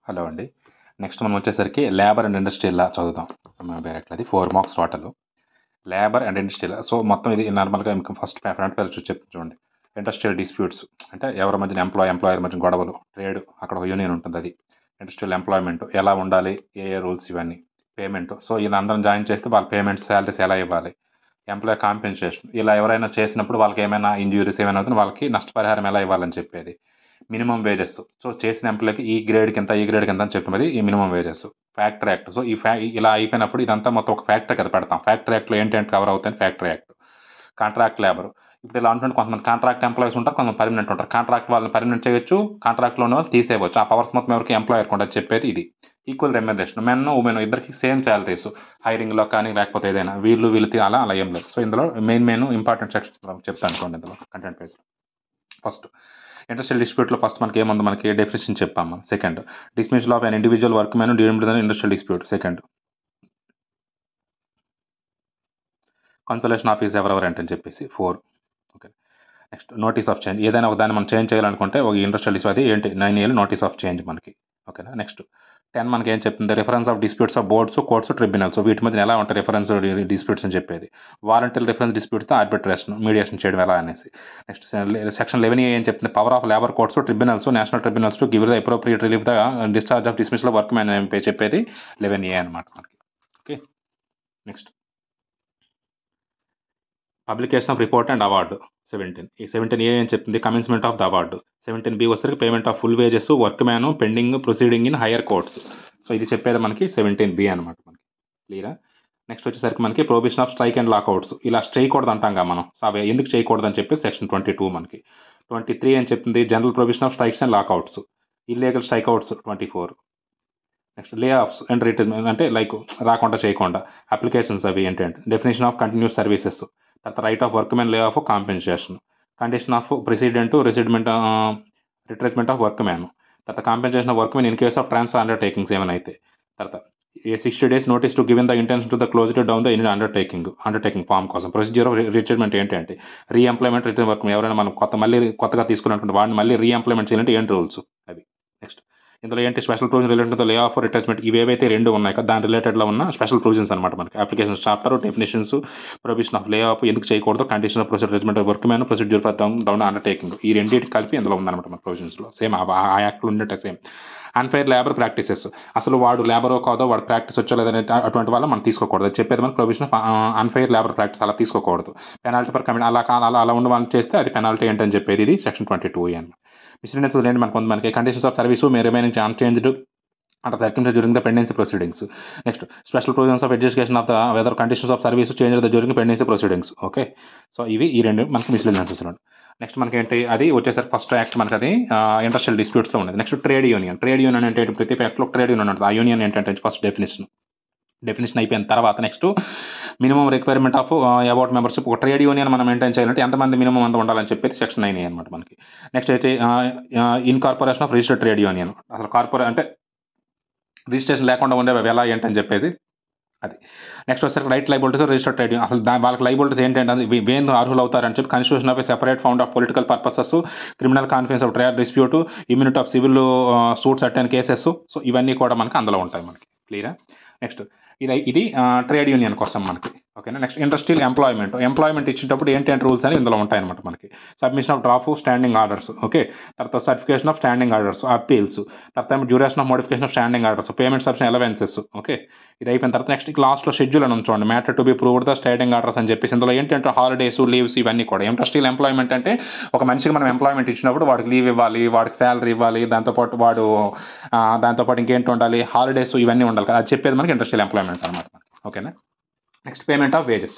Hello అండి. Next మనం వచ్చేసరికి లేబర్ అండ్ ఇండస్ట్రియల్ లా చదువుదాం. డైరెక్ట్‌గా అది 4 marks total. Labour and industrial so మొత్తం ఇది నార్మల్‌గా మీకు ఫస్ట్ ఫ్రంట్ పేజ్ చెప్తాను చూడండి. ఇండస్ట్రియల్ డిస్ప్యూట్స్ అంటే ఎవరి మధ్యన ఎంప్లాయర్ మధ్యన గొడవలు, ట్రేడ్ అక్కడ ఒక యూనియన్ ఉంటుంది అది. ఇండస్ట్రియల్ ఎంప్లాయ్మెంట్ ఎలా ఉండాలి, ఏ రూల్స్ ఇవన్నీ. పేమెంట్ సో ఇలా అందరం జాయిన్ చేస్తే వాళ్ళ పేమెంట్స్, సాలరీస్ ఎలా ఇవ్వాలి. ఎంప్లాయ్ కాంపెన్సేషన్ ఇలా ఎవరైనా చేసినప్పుడు వాళ్ళకి ఏమైనా ఇంజ్యూరీస్ ఏమైనా అవుతుంది వాళ్ళకి నష్టపరిహారం ఎలా ఇవ్వాలని చెప్పేది. మినిమం వేజెస్ సో చేసిన ఎంప్లాయ్కి ఈ గ్రేడ్కి ఎంత ఈ గ్రేడ్కి ఎంత అని చెప్పినది ఈ minimum wages. Factory act so ఇలా అయిపోయినప్పుడు ఇదంతా మొత్తం ఒక ఫ్యాక్టరీ కదా పెడతాం. ఫ్యాక్టరీ యాక్ట్లో ఏంటంటే కవర్ అవుతాయి ఫ్యాక్టరీ యాక్ట్. కాంట్రాక్ట్ లేబర్ ఇప్పుడు ఇలా అంటుంటే కొంతమంది కాంట్రాక్ట్ ఎంప్లాయీస్ ఉంటారు, కొంతమంది పర్మనెంట్ ఉంటారు. కాంట్రాక్ట్ వాళ్ళని పర్మనెంట్ చేయొచ్చు, కాంట్రాక్ట్లో ఉన్న వాళ్ళు తీసేయవచ్చు. ఆ పవర్స్ మొత్తం ఎవరికి ఎంప్లాయర్కి ఉండదు చెప్పేది ఇది. ఈక్వల్ రెమ్యునరేషన్ మెన్ ఉమెన్ ఇద్దరికి సేమ్ శాలరీస్ హైరింగ్లో కానీ లేకపోతే ఏదైనా వీళ్ళు అలా ఏం లేదు. సో ఇందులో మెయిన్ ఇంపార్టెంట్ సెక్షన్స్ చెప్తాను అనుకోండి ఇందులో కంటెంట్ పేజ్. ఫస్ట్ ఇండస్ట్రియల్ డిస్ప్యూట్లో ఫస్ట్ మనకి ఏముంది, మనకి డెఫినేషన్ చెప్పాము. Second dismissal of an individual workman during the industrial dispute. Second conciliation of is ఎవరెవర్ అని చెప్పేసి 4. Okay. Next notice of change ఏదైనా ఒక దాన్ని మనం చేంజ్ చేయాలనుకుంటే ఒక ఇండస్ట్రియల్ డిస్ప్యూట్ అది ఏంటి 9 ఏళ్ళు నోటీస్ ఆఫ్ చేంజ్ మనకి. ఓకేనా. నెక్స్ట్ 10 మనకి ఏం చెప్తుంది, reference of disputes of boards, courts, tribunals వీటి మధ్య ఎలా ఉంటాయి రిఫరెన్స్ డిస్ప్యూట్స్ అని చెప్పేది. వారంటరీ రిఫరెన్స్ డిస్ప్యూట్స్తో ఆర్బిట్రేషన్ మీడియేషన్ చేయడం ఎలా అనేసి. నెక్స్ట్ సెక్షన్ 11 ఏం చెప్తుంది, power of labour courts, tribunals, national tribunals to give the appropriate relief the discharge of dismissal work man అని చెప్పేది 11A అనమాట మనకి. Okay. Next publication of report and award 17. ఈ 17A అని చెప్తుంది commencement of the award. 17B వచ్చేసరికి payment of full wages work man pending proceeding in higher courts. So ఇది చెప్పేది మనకి 17B అనమాట మనకి. క్లియరా. నెక్స్ట్ వచ్చేసరికి మనకి ప్రొహిబిషన్ ఆఫ్ స్ట్రైక్ అండ్ లాకౌట్స్ ఇలా చేయకూడదు అంటాం కదా మనం. సో అవి ఎందుకు చేయకూడదు అని చెప్పి సెక్షన్ 22 మనకి. 23 అని చెప్తుంది general prohibition of strikes and lockouts. Illegal strikeouts 24. Next layoffs and retirement అంటే లైక్ రాకుండా చేయకుండా అప్లికేషన్స్ అవి ఏంటంటే డెఫినేషన్ ఆఫ్ కంటిన్యూస్ సర్వీసెస్, తర్వాత right of workman layoff compensation, condition of precedent రెసిడ్మెంట్ రిట్రెచ్మెంట్ ఆఫ్ వర్క్ మ్యాన్, తర్వాత compensation of workman in case of transfer undertakings ఏమైనా అయితే, తర్వాత 60 days notice to given the intention to the close down the in undertaking form కోసం. Procedure of రిట్రీట్మెంట్ ఏంటంటే re-employment written work ఎవరైనా మనం కొత్తగా తీసుకున్నటువంటి వాడిని మళ్ళీ రీఎంప్లాయ్మెంట్ చేయాలంటే ఏంటి రూల్స్ అవి. నెక్స్ట్ ఇందులో ఏంటి special provision related to layoff retrenchment ఇవేవైతే రెండు ఉన్నాయి కదా దాని రిలేటెడ్లో ఉన్న స్పెషల్ ప్రొవిజన్స్ అనమాట మనకి. Applications chapter, definitions, provision of layoff ఎందుకు చేయకూడదు, condition of procedure retrenchment workman, procedure for down undertaking ఈ రెండింటి కలిపి ఇందులో ఉందన్నమాట మన ప్రొవిజన్స్లో. సేమ్ ఆ యాక్ట్లో ఉన్నట్టే సేమ్. అన్ఫెయిర్ లేబర్ ప్రాక్టీసెస్ అసలు వాడు లేబరో కాదో వాడు ప్రాక్టీస్ వచ్చో లేదని అటువంటి వల్ల మనం తీసుకోకూడదు. అది చెప్పేది మనకి provision of unfair labour practice అలా తీసుకోకూడదు. పెనాల్టీ ఫర్ కమిట్ అలా ఉండి వాళ్ళు చేస్తే అది పెనాల్టీ ఏంటని చెప్పేది ఇది సెక్షన్ 22 అనమాట. మిస్లీనియస్ ఏంటి మనకి conditions of service may remaining unchanged and circle during the pendency proceedings. Next special provisions of education of the weather conditions of service change the during pendency proceedings. Okay. So ఇవి ఈ రెండు మనకి miscellaneous చూస్తున్నాడు. Next మనకి ఏంటి అది వచ్చేసరికి first act మనకి అది ఇండస్ట్రియల్ డిస్ప్యూట్స్లో ఉన్నది. నెక్స్ట్ ట్రేడ్ యూనియన్ అంటే ప్రతి యాక్ట్లో ట్రేడ్ యూనియన్ ఉంటుంది. ఆ యూనియన్ ఏంటంటే ఫస్ట్ డెఫినేషన్ అయిపోయిన తర్వాత next minimum requirement of about membership. ఒక ట్రేడ్ యూనియన్ మనం మెయింటైన్ చేయాలంటే ఎంతమంది మినిమం అంత ఉండాలని చెప్పేది సెక్షన్ 9 అనమాట మనకి. నెక్స్ట్ అయితే incorporation of registered trade union అసలు అంటే రిజిస్ట్రేషన్ లేకుండా ఉండేవి ఎలా ఏంటని చెప్పేది అది. నెక్స్ట్ వచ్చేసరికి right liabilities registered trade union అసలు వాళ్ళకి లైబిలిటీస్ ఏంటంటే వేందు అర్హులు అవుతారని చెప్పి constitution of a separate fond of political purposes, criminal conference of trade dispute, immunity of civil suits attend cases. So ఇవన్నీ కూడా మనకి అందులో ఉంటాయి మనకి. క్లియరా. నెక్స్ట్ ఇది ట్రేడ్ యూనియన్ కోసం మనకి. ఓకేనా. నెక్స్ట్ ఇండస్ట్రియల్ ఎంప్లాయ్మెంట్ ఇచ్చేటప్పుడు ఏంటి రూల్స్ అని ఇందులో ఉంటాయన్నమాట మనకి. Submission of draft standing orders. Okay. తర్వాత certification of standing orders, appeals, తర్వాత duration of modification of standing orders, payment subsistence allowances. Okay. ఇది అయిపోయిన తర్వాత నెక్స్ట్ లాస్ట్లో షెడ్యూల్ అని ఉంచండి matter to be proved the standing orders అని చెప్పేసి ఇందులో ఏంటంటే హాలిడేస్, లీవ్స్ ఇవన్నీ కూడా. ఇండస్ట్రియల్ ఎంప్లాయ్మెంట్ అంటే ఒక మనిషికి మనం ఎంప్లాయ్మెంట్ ఇచ్చినప్పుడు వాడికి లీవ్ ఇవ్వాలి, వాడికి శాలరీ ఇవ్వాలి, దాంతోపాటు ఇంకేంటి ఉండాలి, హాలిడేస్ ఇవన్నీ ఉండాలి కదా. అది చెప్పేది మనకి ఇండస్ట్రియల్ ఎంప్లాయ్మెంట్ అనమాట. ఓకేనా. Next payment of wages.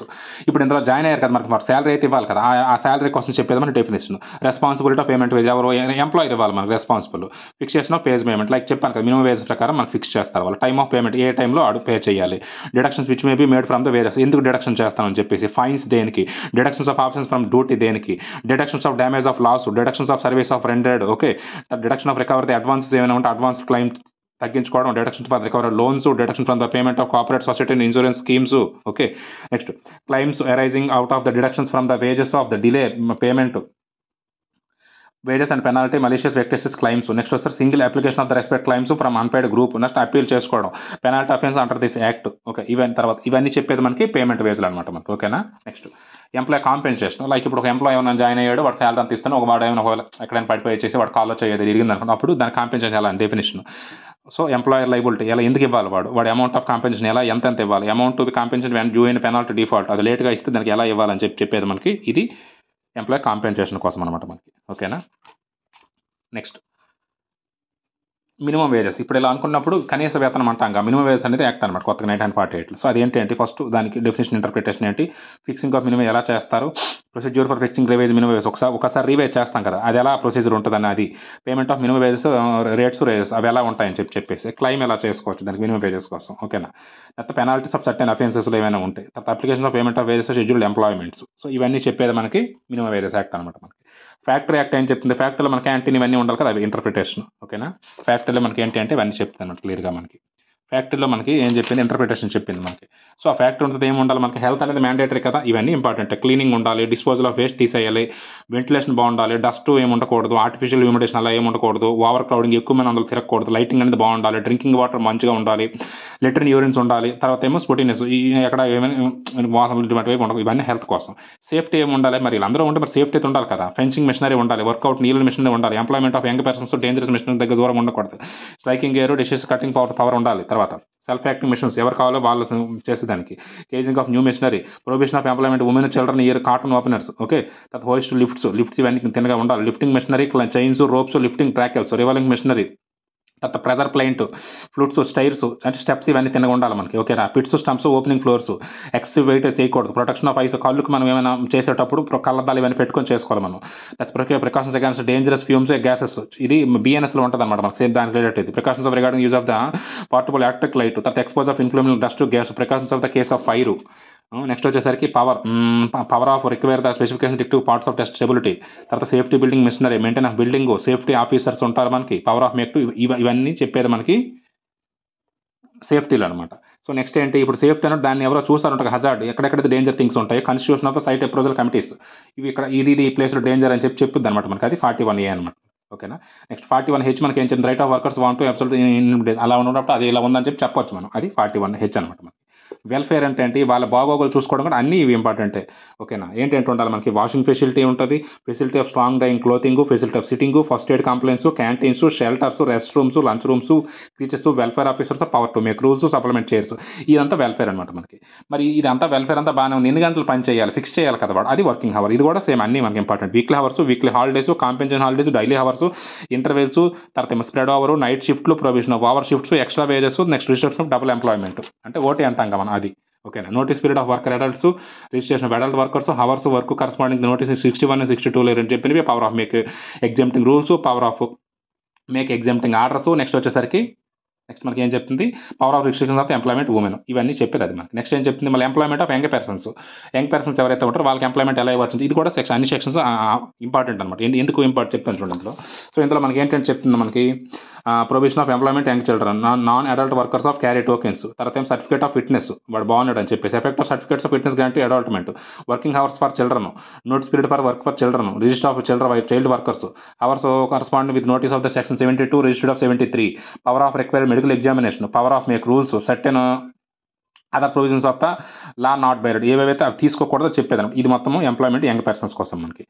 ఇప్పుడు ఇందులో జాయిన్ అయ్యారు కదా మనకి శాలరీ అయితే ఇవ్వాలి కదా. ఆ శాలరీ కోసం చెప్పేది మన definition. Responsibility of payment wage ఎవరు ఎంప్లాయర్ ఇవ్వాలి మనకి responsible. Fixation of page payment like చెప్పాను కదా మినిమం వేజ్ ప్రకారం మనకు ఫిక్స్ చేస్తారు వాళ్ళు. టైమ్ ఆఫ్ పేమెంట్ ఏ టైంలో పే చేయాలి. Deductions which may be made from the wages ఎందుకు డిడక్షన్ చేస్తామని చెప్పేసి. ఫైన్స్ దేనికి, deductions of options from duty దేనికి, deductions of damage of loss, deductions of service of rendered. Okay. Deduction of recovery advances ఏమైనా ఉంటే advance claim తగ్గించుకోవడం, deduction for recovery loans, deduction from the payment of corporate society and insurance schemes. Okay. Next claims arising out of the deductions from the wages of the delay payment wages and penalty malicious vexatious claims. Next వస్తారు single application of the respect claims from unpaid group. Next appeal చేసుకోవడం, penalty offence under this act. Okay, ఇవన్నీ చెప్పేది మనకి payment వేజ్లు అనమాట మనకి. ఓకేనా. Next employee compensation. Like ఇప్పుడు ఒక ఎంప్లాయ్ ఏమైనా జాయిన్ అయ్యాడు, వాడు శాలరీ అంత ఇస్తాను, వాడు ఏమైనా ఎక్కడైనా పడిపోయి చేసి వాడు కాల్లో చేయదు ఇరిగింది అనుకుంటే అప్పుడు దాని కాంపెన్సేషన్ ఎలా డెఫినేషన్. సో ఎంప్లాయర్ లైబిలిటీ ఎలా ఎందుకు ఇవ్వాలి, వాడు అమౌంట్ ఆఫ్ కాంపెన్సేషన్ ఎలా ఎంత ఇవ్వాలి, amount to be compensation when due in penalty default, అది లేట్గా ఇస్తే దానికి ఎలా ఇవ్వాలని చెప్పేది మనకి ఇది ఎంప్లాయ్ కాంపెన్సేషన్ కోసం అనమాట మనకి. ఓకేనా. Next minimum wages. ఇప్పుడు ఇలా అనుకున్నప్పుడు కనీస వేతనం అంటాం. మినిమం వేజెస్ అనేది యాక్ట్ అనమాట కొత్తగా 1948. సో అదేంటి ఫస్ట్ దానికి డెఫినేషన్ ఇంటర్ప్రిటేషన్ ఏంటి, ఫిక్సింగ్ ఆఫ్ మినిమం ఎలా చేస్తారు, procedure for fixing revise minimum wages ఒకసారి రివేజ్ చేస్తాం కదా, అది ఎలా ప్రొసీజర్ ఉంటుందని, అది payment of minimum wages rates అవి ఎలా ఉంటాయని చెప్పేసి క్లైమ్ ఎలా చేసుకోవచ్చు దానికి మినిమం వేజెస్ కోసం. ఓకేనా. తర్వాత పెనాల్టీస్ ఆఫ్ సర్టెన్ అఫెన్సెస్లో ఏమైనా ఉంటాయి, తర్వాత application of payment of wages scheduled employments. So ఇవన్నీ చెప్పేది మనకి మినిమం వేజెస్ యాక్ట్ అనమాట మనకి. ఫ్యాక్టరీ యాక్ట్ ఏం చెప్తుంది, ఫ్యాక్టరీలో మనకి క్యాంటీన్ ఇవన్నీ ఉండాలి కదా, అవి ఇంటర్ప్రిటేషన్. ఓకేనా. ఫ్యాక్టరీలో మనకి ఏంటి అంటే ఇవన్నీ చెప్తాను క్లియర్గా మనకి. ఫ్యాక్టరీలో మనకి ఏం చెప్పింది, ఇంటర్ప్రిటేషన్ చెప్పింది మనకి. సో ఆ ఫ్యాక్టరీ ఉంటుంది ఏమి ఉండాలి మనకి, హెల్త్ అనేది మ్యాండేటరీ కదా, ఇవన్నీ ఇంపార్టెంట్. క్లీనింగ్ ఉండాలి, డిస్పోజల్ ఆఫ్ వేస్ట్ తీసేయాలి, వెంటిలేషన్ బాగుండాలి, డస్ట్ ఏమి ఉండకూడదు, ఆర్టిఫిషియల్ హ్యూమిడేషన్ అలా ఏమి ఉండకూడదు, ఓవర్ క్రౌడింగ్ ఎక్కువ మంది అందులో తిరగకూడదు, లైటింగ్ అనేది బాగుండాలి, డ్రింకింగ్ వాటర్ మంచిగా ఉండాలి, లెట్రిన్ యూరిన్స్ ఉండాలి, తర్వాత ఏమో స్పోటినెస్ ఎక్కడ ఏమైనా వాసనలు ఇటువంటి ఉండదు, ఇవన్నీ హెల్త్ కోసం. సేఫ్టీ ఏమి ఉండాలి, మరి వీళ్ళందరూ ఉంటే మరి సేఫ్టీ ఉండాలి కదా, ఫెన్సింగ్ మిషనరీ ఉండాలి, వర్కౌట్ నీళ్ళ మిషనరీ ఉండాలి, employment of young persons dangerous machinery దగ్గర దూరం ఉండకూడదు, striking air dishes cutting power ఉండాలి, తర్వాత సెల్ఫ్ యాక్టింగ్ మిషన్స్ ఎవరు కావాలో వాళ్ళు చేసేదానికి, caging of new machinery, provision of employment women children near cotton openers. Okay, తర్వాత హోస్ట్ లిఫ్ట్స్ ఇవన్నీ తినగా ఉండాలి, lifting machinery chains ropes lifting tackles revolving machinery, తర్వాత ప్రెజర్ ప్లైంట్ ఫ్లూట్స్ స్టైర్స్ అంటే స్టెప్స్ ఇవన్నీ తినగా ఉండాలి మనకి. ఓకేనా. Pits sumps openings floors excessive weight చేయకూడదు, ప్రొటెక్షన్ ఆఫ్ ఐస్ కళ్ళుకి మనం ఏమైనా చేసేటప్పుడు కళ్ళద్దాలు ఇవన్నీ పెట్టుకొని చేసుకోవాలి మనం. That's precautions against dangerous fumes gases, ఇది బిఎన్ఎస్లో ఉంటుంది అనమాట మనకి సేమ్ దానికి related. Precautions of regarding use of the portable electric light, తర్వాత expose of inflammable dust gas, precautions of the case of fire. Next వచ్చేసరికి power of require the specification defective parts of testability, తర్వాత safety building machinery, maintain of building, safety officers ఉంటారు మనకి, power of make ఇవన్నీ చెప్పేది మనకి సేఫ్టీలు అనమాట. So next ఏంటి, ఇప్పుడు సేఫ్టీ అనేది దాన్ని ఎవరో చూసారంటారు హజార్డ్, ఎక్కడెక్కడైతే డేంజర్ థింగ్స్ ఉంటాయి, constitution of the site appraisal committees, ఇవి ఇక్కడ ఇది ప్లేస్లో డేంజర్ అని చెప్పుద్ది అనమాట మనకి, అది 41A అనమాట. ఓకేనా. నెక్స్ట్ 41H మనకి ఏం చెప్తుంది, right of workers want to absolute అలా ఉన్నప్పుడు అది ఇలా ఉందని చెప్పొచ్చు మనం, అది 41H అనమాట మనకి. వెల్ఫేర్ అంటే ఏంటి, వాళ్ళ బాగోగులు చూసుకోవడం కూడా అన్నీ ఇవి ఇంపార్టెంటే. ఓకేనా. ఏంటంటే ఉండాలి మనకి, వాషింగ్ ఫెసిలిటీ ఉంటుంది, facility of storing drying clothing, facility of sitting, first aid complaints, canteens, shelters, rest rooms, lunch rooms, teachers, welfare officers, power to make rules, supplement chairs, ఇదంతా వెల్ఫేర్ అనమాట మనకి. మరి ఇదంతా వెల్ఫేర్ అంతా బాగానే ఉంది, ఎన్ని గంటలు పని చేయాలి ఫిక్స్ చేయాలి కదా వాడు, అది వర్కింగ్ అవర్, ఇది కూడా సేమ్ అన్నీ మనకి important. Weekly hours, weekly holidays, compensation holidays, daily hours, intervals, తర్వాత స్ప్రెడ్ ఓవర్, నైట్ షిఫ్ట్లు, provision of over shifts, extra wages, next registration of double employment అంటే ఓటీ అంటాం కదా మనం, అది. ఓకేనా. Notice period of worker adults, registration of adult workers, hours work corresponding notice 61 and 62 లేరు అని చెప్పినవి, power of make exempting rules, power of make exempting orders. Next వచ్చేసరికి నెక్స్ట్ మనకి ఏం చెప్తుంది, power of restrictions of employment women, ఇవన్నీ చెప్పేది అది మనకి. నెక్స్ట్ ఏం చెప్తుంది, మళ్ళీ ఎంప్లాయ్మెంట్ ఆఫ్ యంగ్ పర్సన్స్ ఎవరైతే ఉంటారో వాళ్ళకి ఎంప్లాయ్మెంట్ ఎలా ఇవ్వచ్చు, ఇది కూడా అన్ని సెక్షన్స్ ఇంపార్టెంట్ అనమాట. ఎందుకు ఇంపార్టెంట్ చెప్తాను చూడండి ఇందులో. సో ఇందులో మనకి ఏంటంటే చెప్తుంది మనకి provision of employment young children, non adult workers of carry tokens, తర్వాత ఏం సర్టిఫికేట్ ఆఫ్ ఫిట్నెస్ వాడు బాగున్నాడు అని చెప్పేసి, effect of certificates of fitness guarantee అడాల్ట్మెంట్, working hours for children, notice period for work for children, register of child workers, hours corresponding with notice of the section 72 registered of 73, power of required medical examination, power of make rules, certain other provisions of the law not బైరెడ్, ఏవేవైతే అవి తీసుకోకూడదో చెప్పేదాన్ని. ఇది మొత్తం employment young persons కోసం మనకి.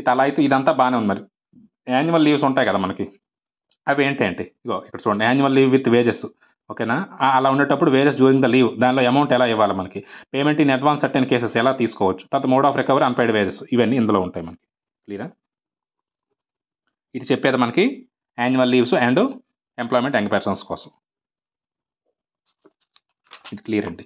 ఇది అలా అయితే ఇదంతా బాగానే ఉంది. మరి యాన్యువల్ లీవ్స్ ఉంటాయి కదా మనకి, అవి ఏంటంటే ఇగో ఇక్కడ చూడండి, యాన్యువల్ లీవ్ విత్ వేజెస్. ఓకేనా. అలా ఉండేటప్పుడు వేజెస్ డ్యూరింగ్ ద లీవ్, దానిలో అమౌంట్ ఎలా ఇవ్వాలి మనకి, payment in advance certain cases ఎలా తీసుకోవచ్చు, తర్వాత mode of recovery unpaid wages, ఇవన్నీ ఇందులో ఉంటాయి మనకి. క్లియరా. ఇది చెప్పేది మనకి annual leaves and employment young persons కోసం. ఇది క్లియర్ అండి.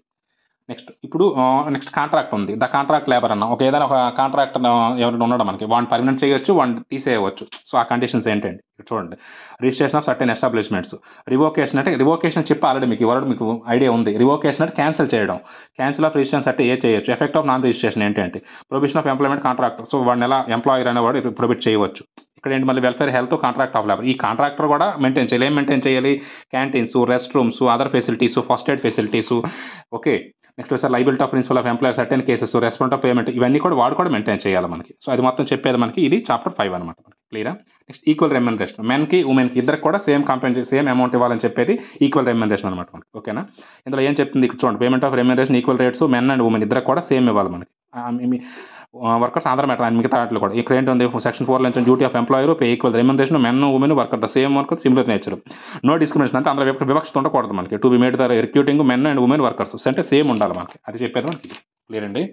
నెక్స్ట్ కాంట్రాక్ట్ ఉంది, ద కాంట్రాక్ట్ లేబర్ అన్న. ఏదైనా ఒక కాంట్రాక్టర్ ఎవరైనా ఉన్నాడు మనకి, వాడిని పర్మనెంట్ చేయొచ్చు, వాడిని తీసేయవచ్చు. సో ఆ కండిషన్స్ ఏంటండి చూడండి, registration of certain establishments, revocation అంటే రివోకేషన్ చెప్పి ఆల్రెడీ మీకు ఐడియా ఉంది. రివోకేషన్ అంటే క్యాన్సిల్ చేయడం, క్యాన్సిల్ ఆఫ్ రిజిస్ట్రేషన్ అంటే చేయొచ్చు. ఎఫెక్ట్ ఆఫ్ నాన్ రిజిస్ట్రేషన్ ఏంటంటే provision of employment contract, so వాడిని ఎలా ఎంప్లాయర్ అనేవాడు ప్రొవిట్ చేయవచ్చు. ఇక్కడ ఏంటి మళ్ళీ welfare health contract of labour, ఈ కాంట్రాక్టర్ కూడా మెయింటైన్ చేయాలి. ఏం మెయింటైన్ చేయాలి, canteens, rest rooms, other facilities, first aid facilities. Okay. Next వచ్చేసి liability of principal of employer certain cases, response of payment, ఇవన్నీ కూడా వాడు కూడా మెయింటైన్ చేయాలి మనకి. సో అది మొత్తం చెప్పేది మనకి ఇది చాప్టర్ 5 అనమాట. క్లియరా? నెక్స్ట్ ఈక్వల్ రెమ్యునరేషన్, మెన్కి ఉమెన్కి ఇద్దరికి కూడా సేమ్ అమౌంట్ ఇవ్వాలని చెప్పేది ఈక్వల్ రెమ్యునరేషన్ అనమాట మనకి. ఓకేనా? ఇందులో ఏం చెప్తుంది ఇక్కడ చూడండి, payment of remuneration equal rates men and women ఇద్దరికి కూడా సేమ్ ఇవ్వాలి మనకి. వర్కర్స్ ఆంధ్ర మ్యాటర్ అండ్ మిగతా వాటిలో కూడా ఇక్కడ ఏంటంది, సెక్షన్ 4 నుంచి duty of employer pay equal remuneration men women worker the same work similar nature, no discrimination అంటే అందులో వివక్షత ఉండకూడదు మనకి. To be made the recruiting men and women workers అంటే సేమ్ ఉండాలి మనకి, అది చెప్పేది మనకి. క్లియర్ అండి?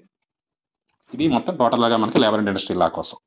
ఇది మొత్తం టోటల్గా మనకి లేబర్ అండ్ ఇండస్ట్రీ లా కోసం.